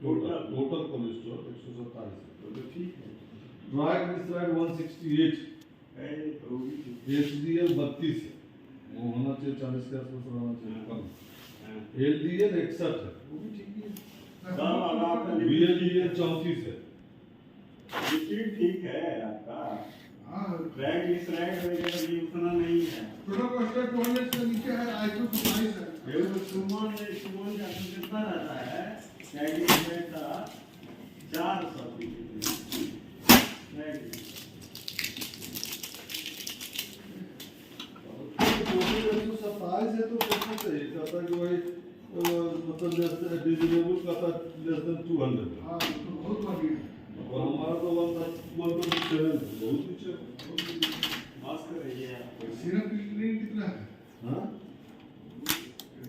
Total cholesterol 127 तो ठीक है। ट्राइग्लिसराइड 168 है, तो एचडीएल 32 है, वो होना चाहिए 40 के आसपास रहना चाहिए कम। एलडीएल 61 है, वो भी ठीक है। बीएलडीएल 34 है, ठीक है आपका। ट्राइग्लिसराइड वगैरह भी उतना नहीं है, थोड़ा कोलेस्ट्रॉल 200 से नीचे है, आईक्यू 22 है। ये सुमन का कितना रहता है ट्राइग्लिसराइड का 400 27 है तो कैसे सही कहता जो है मतलब डिजिबल कहता लेस देन 200। हां तो बहुत बढ़िया है, और हमारा तो 127 बहुत पीछे मास कर रही है। सीरम क्रिएटिनिन कितना है? हां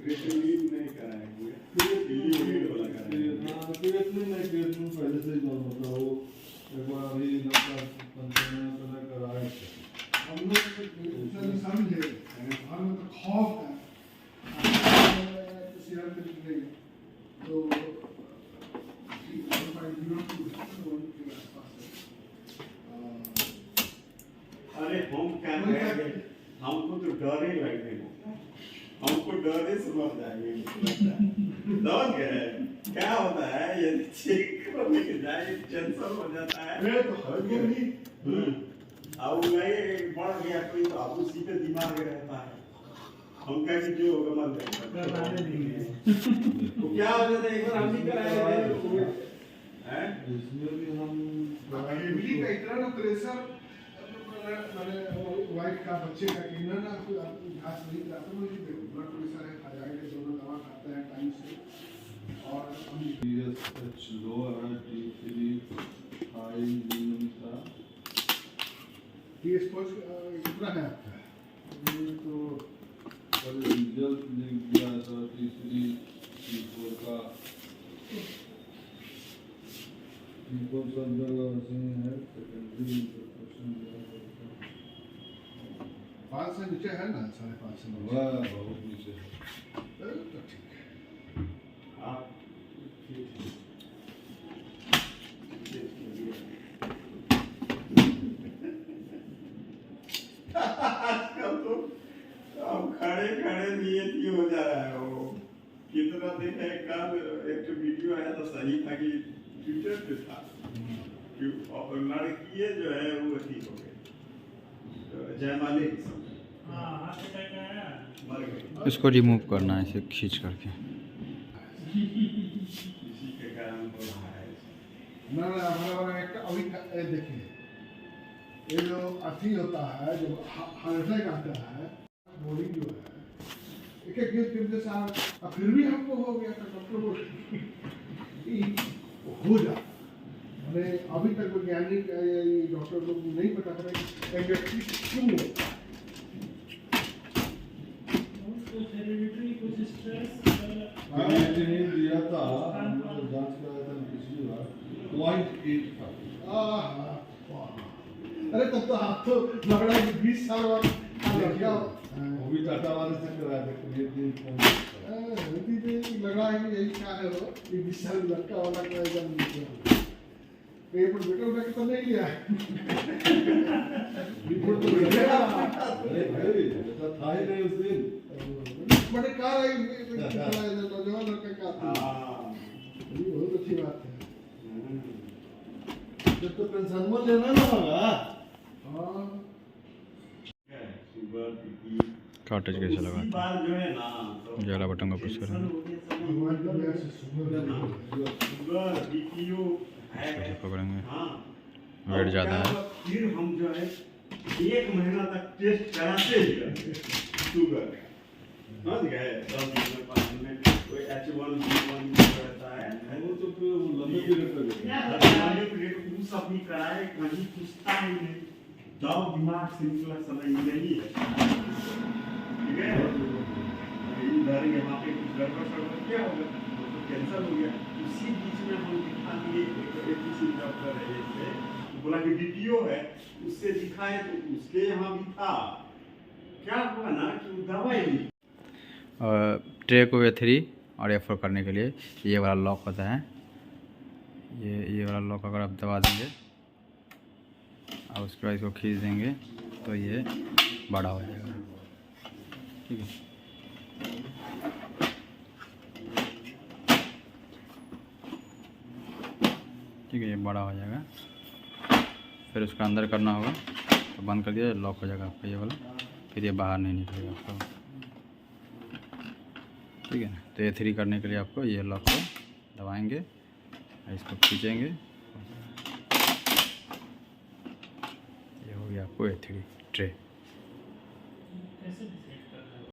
क्रिएटिनिन नहीं कराएंगे, क्रिएटिनिन वाला कराएंगे। हां क्रिएटिनिन नहीं, क्रिएटिनिन पहले से ही नॉर्मल था, वो एक बार अभी लगता 15 कराया हम लोग समझे हम तो खौफ है सीरम क्रिएटिनिन तो अरे हम क्या करेंगे, हमको तो डर ही लगेगा, हमको डर ही से मर जाएंगे। डर क्या होता है ये चेक करने के जाए टेंशन हो जाता है। मैं तो हर नहीं अब नहीं बढ़ गया कोई तो अब उसी पे दिमाग रहता है, हम कैसे जो होगा मन करता तो क्या हो जाता है। एक बार हम भी कराए हैं इसमें भी हम फैमिली का इतना ना प्रेशर मैंने वाइफ का बच्चे का इतना ना कोई घास नहीं खाता, मुझे ब्लड प्रेशर है, थायराइड है, दोनों दवा खाते हैं टाइम से, और पीएसएच लो है, T3 हाई का पीएस कोच कितना है आपका? ये तो कल रिजल्ट लिख दिया था T3 T4 का इनको सब जगह से है, सेकेंडरी इंफेक्शन 5 से नीचे है ना, 5.5 से वाह बहुत नीचे है तो ठीक है। आप आजकल तो अब खड़े खड़े नियत ही हो जा रहा है। वो कितना देखा है, कल एक वीडियो आया था, सही था कि ट्विटर पे था कि लड़की जो है वो ठीक हो गई, जयमाले की समय मर गई। इसको रिमूव करना है इसे खींच करके, इसी के कारण हो रहा है ना। हमारा एक अभी देखिए ये जो अथी होता है, जो हार्ट अटैक आता है, बॉडी जो है एक एक दिन के साथ, फिर भी हमको हो गया था, डॉक्टर हो जाता है। अभी तक वैज्ञानिक डॉक्टर लोग नहीं बता रहे एक व्यक्ति क्यों होता है। दिया था जांच कराया था पिछली बार 0.85। अरे तब तो आप तो लग 20 साल और क्या वो भी टाटा वाले से कराया था लग रहा है कि यही क्या है वो 20 साल लड़का वाला का एकदम रिपोर्ट बेटा उठा के तो नहीं लिया रिपोर्ट तो भेजेगा। अरे भाई ऐसा था ही नहीं उस दिन, बड़े कार आई नौजवान लड़का का था, ये बहुत अच्छी बात है। जब तो पेंशन में लेना ना होगा। हाँ कार्टेज कैसे लगा जो है ना जला बटन को प्रेस करेंगे, ऐसे पकड़ेंगे, वेट ज़्यादा है। फिर हम जो है 1 महीना तक टेस्ट कराते ही शुगर समझ गए, 10 दिन में 5 दिन में कोई H1B1 रहता है, वो तो फिर लंबे पीरियड पे वो सब भी कराए, कहीं पूछता ही नहीं, दवा दिमाग से निकला समय नहीं है, ठीक है। इधर यहाँ पे कुछ गड़बड़ क्या होगा, तो कैंसर हो गया। उसी बीच में हम दिखा दिए किसी डॉक्टर है जैसे बोला कि बीपीओ है, उससे दिखाए तो उसके यहाँ भी था, क्या हुआ ना कि दवाई नहीं। ट्रे को F3 और F4 करने के लिए ये वाला लॉक होता है, ये वाला लॉक अगर आप दबा देंगे और उसके बाद इसको खींच देंगे तो ये बड़ा हो जाएगा। ठीक है, ठीक है, ये बड़ा हो जाएगा। फिर उसका अंदर करना होगा तो बंद कर दिया, लॉक हो जाएगा आपका ये वाला, फिर ये बाहर नहीं निकलेगा आपका। ठीक है ना। तो A3 करने के लिए आपको ये लॉक को दबाएंगे, इसको खींचेंगे, ये हो गया आपको A3 ट्रे।